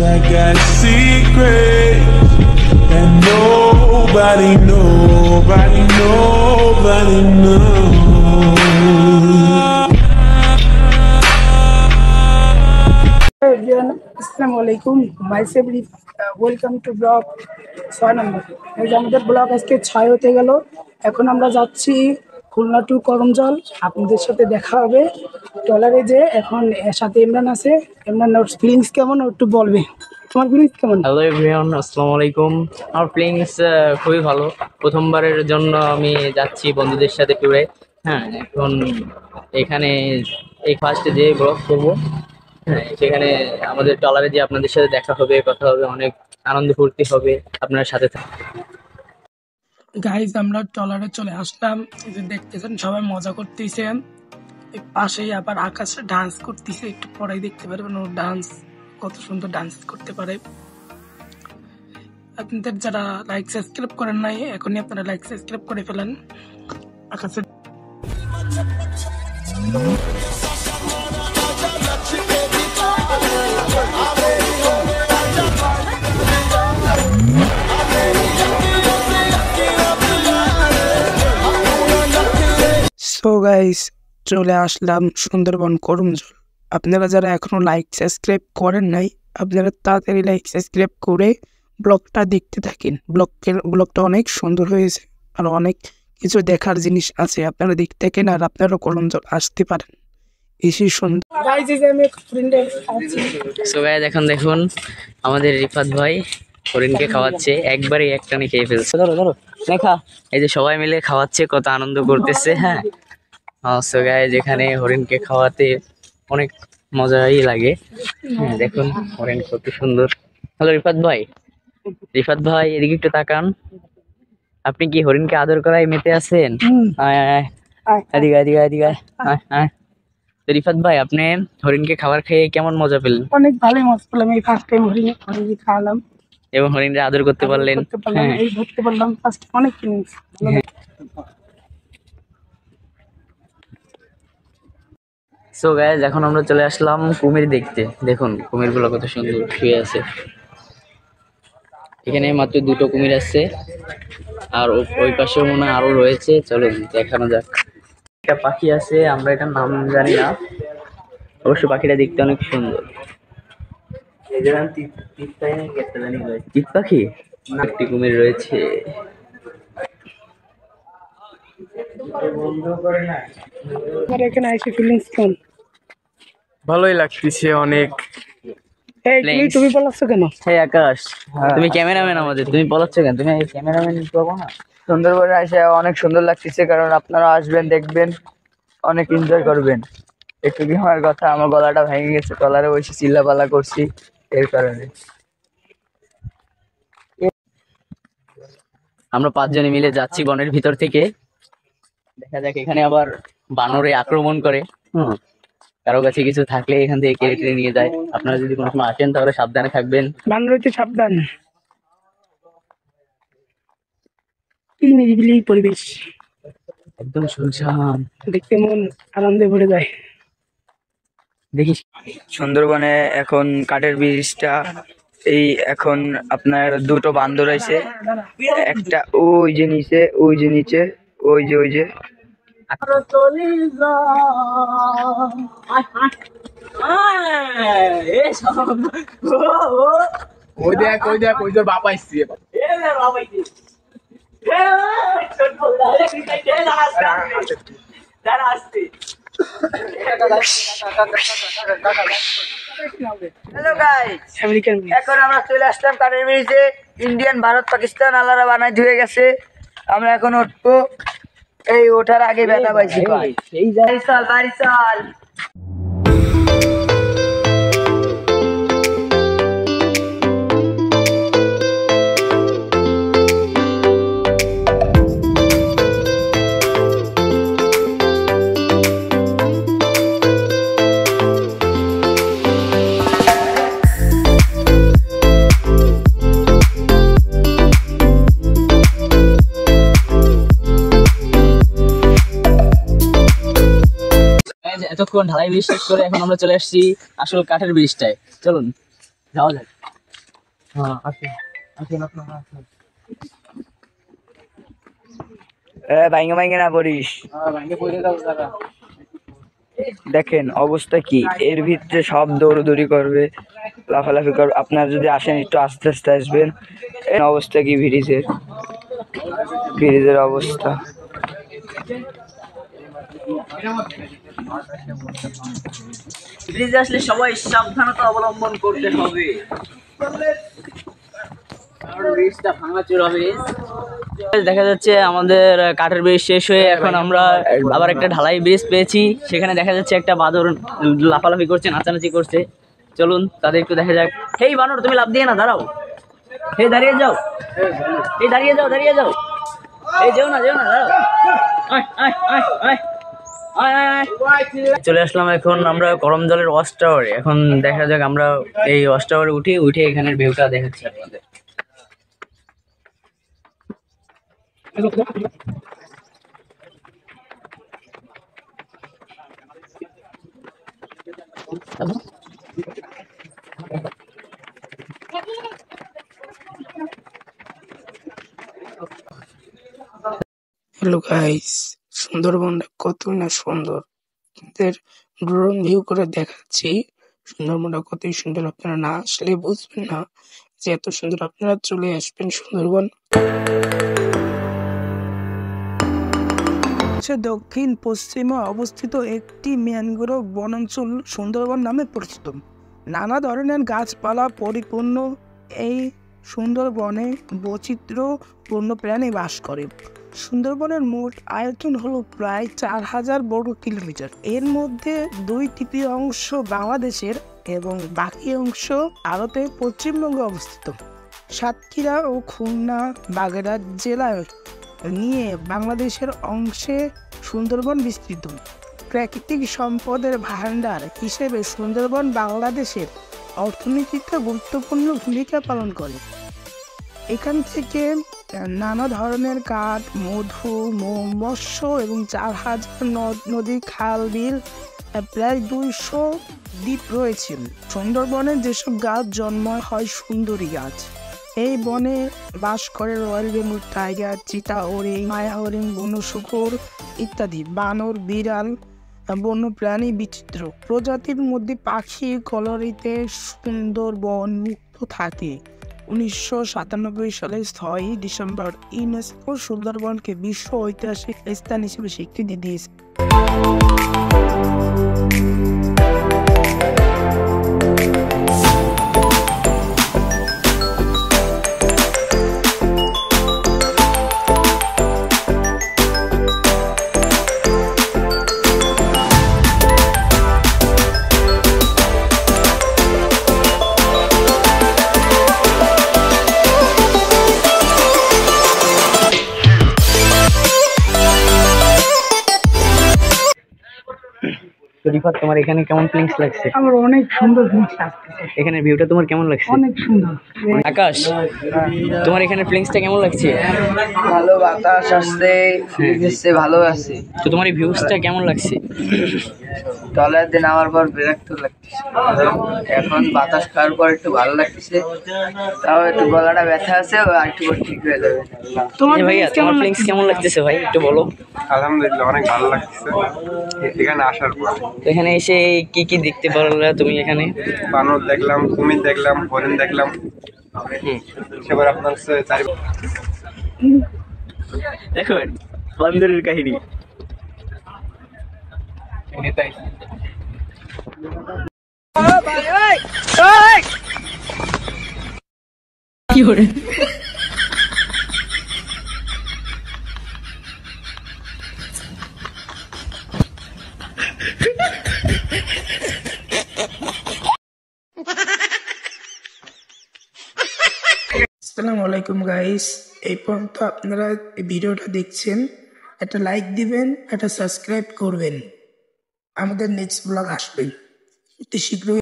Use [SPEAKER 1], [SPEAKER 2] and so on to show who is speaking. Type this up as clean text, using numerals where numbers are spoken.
[SPEAKER 1] I got a secret and nobody knows.
[SPEAKER 2] আসসালামাইকুম মাইসেফ welcome to blog 6 নম্বর। এই যে আমাদের ব্লগ আজকে 6 হতে গেল। এখন আমরা যাচ্ছি খুলনা টু করমজল। আপনাদের সাথে দেখা হবে ট্রলারে। যে এখন এর সাথে ইমরান আছে। ইমরান ওর ফিলিংস কেমন ও একটু বলবে। তোমার ফিলিংস কেমন?
[SPEAKER 3] হ্যালো এভরিওয়ান, আসসালামু আলাইকুম। আমার ফিলিংস খুবই ভালো। প্রথমবারের জন্য আমি যাচ্ছি বন্ধুদের সাথে ট্যুরে। হ্যাঁ, এখন এখানে এই ফার্স্টে যে ব্লগ করবো, হ্যাঁ সেখানে আমাদের ট্রলারে যে আপনাদের সাথে দেখা হবে, কথা হবে, অনেক আনন্দ ফুর্তি হবে আপনার সাথে।
[SPEAKER 2] গাইজ আমরা ট্রলারে চলে আসলাম। এই যে দেখতেছেন সবাই মজা করতেছে। এই পাশেই আবার আকাশ ডান্স করতেছে, একটু পরেই দেখতে পারবেন ও ডান্স কত সুন্দর ডান্স করতে পারে। আপনাদের যারা লাইক সাবস্ক্রাইব করেন নাই, এখনই আপনারা লাইক সাবস্ক্রাইব করে ফেলেন। আকাশের সো গাইস চলে আসলাম সুন্দরবন করমজল। আপনারা যারা এখনো লাইক সাবস্ক্রাইব করেন নাই, আপনারা তাড়াতাড়ি লাইক সাবস্ক্রাইব করে ব্লগটা দেখতে থাকেন। ব্লগটা অনেক সুন্দর হয়েছে আর অনেক কিছু দেখার জিনিস আছে, আপনারা দেখতে থাকেন আর আপনারা করমজল আসতে পারেন। এসে সুন্দর
[SPEAKER 3] সো গাইস এখন দেখুন আমাদের রিফাত ভাই হরিণকে খাওয়াচ্ছে, একবারে একটানে খেয়ে ফেলছে। ধরো ধরো দেখা, এই যে সবাই মিলে খাওয়াচ্ছে, কত আনন্দ করতেছে। হ্যাঁ সো গাইস এখানে হরিণকে খাওয়াতে অনেক মজাই লাগে। হ্যাঁ দেখুন হরিণ কত সুন্দর। হ্যালো রিফাত ভাই, রিফাত ভাই এদিকে একটু তাকান। আপনি কি হরিণকে আদর করায় মেতে আছেন? এদিকে এদিকে এদিকে তো রিফাত ভাই আপনি হরিণকে খাবার খেয়ে কেমন মজা পেলেন?
[SPEAKER 2] অনেক ভালোই মজা পেলাম। এই ফার্স্ট টাইম হরিণ খাওয়ালাম
[SPEAKER 3] এবং হরিণকে আদর করতে পারলেন। হ্যাঁ
[SPEAKER 2] এই ধরতে পারলাম ফার্স্ট, অনেক ফিলিংস।
[SPEAKER 3] সো গাইস এখন আমরা চলে আসলাম কুমির দেখতে। দেখুন কুমিরগুলো কত সুন্দর শুয়ে আছে। এখানে মাত্র দুটো কুমির আছে, আর ওই পাশেও মনে হয় আরো রয়েছে। চলুন দেখানো যাক। একটা পাখি আছে, আমরা এটার নাম জানি না, অবশ্য পাখিটা দেখতে অনেক সুন্দর। টিপ পাখি, একটি কুমির রয়েছে।
[SPEAKER 2] এখানে এসে ফিলিংস কেমন?
[SPEAKER 4] ভালোই লাগতেছে অনেক।
[SPEAKER 2] তুমি বলাচ্ছ কেন?
[SPEAKER 3] হে আকাশ, তুমি ক্যামেরাম্যান আমাদের, তুমি বলাচ্ছ কেন? তুমি ক্যামেরাম্যান পাবো না?
[SPEAKER 4] সুন্দরবনে এসে অনেক সুন্দর লাগতেছে, কারণ আপনারা আসবেন, দেখবেন, অনেক এনজয় করবেন। একটু কি আমার কথা, আমার গলাটা ভেঙে গেছে, ট্রলারে বসে চিল্লাপাল্লা করছি এর কারণে।
[SPEAKER 3] আমরা 5 জনে মিলে যাচ্ছি বনের ভিতর থেকে। দেখা যাক এখানে আবার বানরে আক্রমণ করে। কারো কাছে কিছু থাকলে এখান থেকে কেড়ে টেনে নিয়ে যায়। আপনারা যদি কোনো সময় আসেন তাহলে সাবধানে থাকবেন।
[SPEAKER 2] বানর হইতে সাবধান। কি নিরিবিলি পরিবেশ,
[SPEAKER 3] একদম শুনশান,
[SPEAKER 2] দেখতে মন আনন্দে ভরে যায়।
[SPEAKER 3] দেখিস
[SPEAKER 4] সুন্দরবনে এখন কাঠের ব্রিজটা, এই এখন আপনার দুটো বান্দর আছে, একটা ওই যে নিচে, ওই যে নিচে, ওই যে ওই যে
[SPEAKER 5] ওই দেখ ওই দেখ ওই যে বাপ আসছে।
[SPEAKER 4] হ্যালো গাইস, এখন আমরা চলে আসলাম কাঠের ব্রিজে। ইন্ডিয়ান, ভারত, পাকিস্তান আল্লাহরা বানাই ধুয়ে গেছে। আমরা এখন উঠবো। এই ওঠার আগে ব্যথা পাইছি। বাড়ি চল, বাড়ি চল।
[SPEAKER 3] এতক্ষণ ঢালাই ব্রিজ শেষ করে এখন আমরা চলে আসছি আসল কাঠের ব্রিজটায়। চলুন যাওয়া যাক।
[SPEAKER 4] ভাইঙ্গা ভাইঙ্গা না পড়িস। দেখেন অবস্থা কি, এর ভিতরে সব দৌড়দৌড়ি করবে, লাফালাফি করবে। আপনারা যদি আসেন একটু আস্তে আস্তে আসবেন। এই অবস্থা কি ব্রিজের অবস্থা।
[SPEAKER 3] ব্রিজে আসলে সবাই সাবধানতা অবলম্বন করতে হবে, কারণ ব্রিজটা ভাঙাচোরা হবে। দেখা যাচ্ছে আমাদের কাঠের ব্রিজ শেষ হয়ে এখন আমরা আবার একটা ঢালাই ব্রিজ পেয়েছি। সেখানে দেখা যাচ্ছে একটা বাদর লাফালাফি করছে, নাচানাচি করছে। চলুন তাদের একটু দেখা যাক। হেই বানর, তুমি লাফ দিয়ে না, দাঁড়াও। হে দাঁড়িয়ে যাও, এই দাঁড়িয়ে যাও, দাঁড়িয়ে যাও, এই যেও না, দাঁড়াও। চলে আসলাম এখন আমরা করমজলের ওয়াচ টাওয়ারে। এখন দেখা যাক আমরা এই ওয়াচ টাওয়ারে উঠে এখানের ভিউটা দেখাচ্ছি আপনাদের।
[SPEAKER 2] হ্যালো গাইস, সুন্দরবনটা কত না সুন্দর। আপনাদের ড্রোন ভিউ করে দেখাচ্ছি সুন্দরবনটা কতই সুন্দর। আপনারা না আসলে বুঝবেন না যে এত সুন্দর। আপনারা চলে আসবেন সুন্দরবন। দক্ষিণ পশ্চিমে অবস্থিত একটি ম্যানগ্রোভ বনাঞ্চল সুন্দরবন নামে পরিচিত। নানা ধরনের গাছপালা পরিপূর্ণ এই সুন্দরবনে বৈচিত্র্যপূর্ণ প্রাণী বাস করে। সুন্দরবনের মোট আয়তন হলো প্রায় 4000 বর্গ কিলোমিটার। এর মধ্যে 2/3 অংশ বাংলাদেশের এবং বাকি অংশ ভারতের পশ্চিমবঙ্গে অবস্থিত। সাতক্ষীরা ও খুলনা বাগেরহাট জেলায় নিয়ে বাংলাদেশের অংশে সুন্দরবন বিস্তৃত। প্রাকৃতিক সম্পদের ভাণ্ডার হিসেবে সুন্দরবন বাংলাদেশের অর্থনীতিতে গুরুত্বপূর্ণ ভূমিকা পালন করে। এখান থেকে নানা ধরনের কাঠ, মধু, মৎস্য এবং 4000 নদ নদী, খাল, বিল, প্রায় 200 দ্বীপ রয়েছে। সুন্দরবনে যেসব গাছ জন্মায় হয় সুন্দরী গাছ। এই বনে বাস করে রয়্যাল বেঙ্গল টাইগার, চিতা হরিণ, মায়া হরিণ, বন্য শূকর ইত্যাদি বানর, বিড়াল, বন্যপ্রাণী বিচিত্র প্রজাতির মধ্যে পাখি কলরিতে সুন্দরবন মুক্ত থাকে। 1997 সালের 6 ডিসেম্বর ইউনেস্কো সুন্দরবনকে বিশ্ব ঐতিহাসিক স্থান হিসেবে স্বীকৃতি দিয়েছে।
[SPEAKER 3] তো রিফাত, তোমার এখানে কেমন ফিলিংস লাগছে?
[SPEAKER 2] আমার অনেক সুন্দর ফিলিংস লাগতেছে,
[SPEAKER 3] এখানের ভিউটা তোমার কেমন লাগছে?
[SPEAKER 2] অনেক সুন্দর।
[SPEAKER 3] আকাশ, তোমার এখানের ফিলিংসটা কেমন লাগছে?
[SPEAKER 4] ভালো বাতাস আসছে, ভালো আছে।
[SPEAKER 3] তো তোমার এই ভিউসটা কেমন লাগছে?
[SPEAKER 4] টলার দিন আমার পর বিরক্ত লাগতেছে, এখন বাতাস খাওয়ার পর একটু ভালো লাগতেছে। তাও একটু গলাটা ব্যথা আছে, আর একটু পর ঠিক হয়ে যাবে।
[SPEAKER 3] ভাইয়া, তোমার ফিলিংস কেমন লাগতেছে ভাই, একটু বলো।
[SPEAKER 5] আলহামদুলিল্লাহ, অনেক ভালো লাগতেছে এখানে আসার পর।
[SPEAKER 3] এখানে এসে কি কি দেখতে পারলা তুমি? এখানে
[SPEAKER 5] বানর দেখলাম, কুমির দেখলাম, হরিণ দেখলাম। সেবার আপনার
[SPEAKER 3] দেখো বান্দরের কাহিনী। কি করে
[SPEAKER 2] আসসালামু আলাইকুম গাইস, এই পর্যন্ত আপনারা এই ভিডিওটা দেখছেন। একটা লাইক দিবেন, একটা সাবস্ক্রাইব করবেন। আমাদের নেক্সট ব্লগ আসবে অতি শীঘ্রই।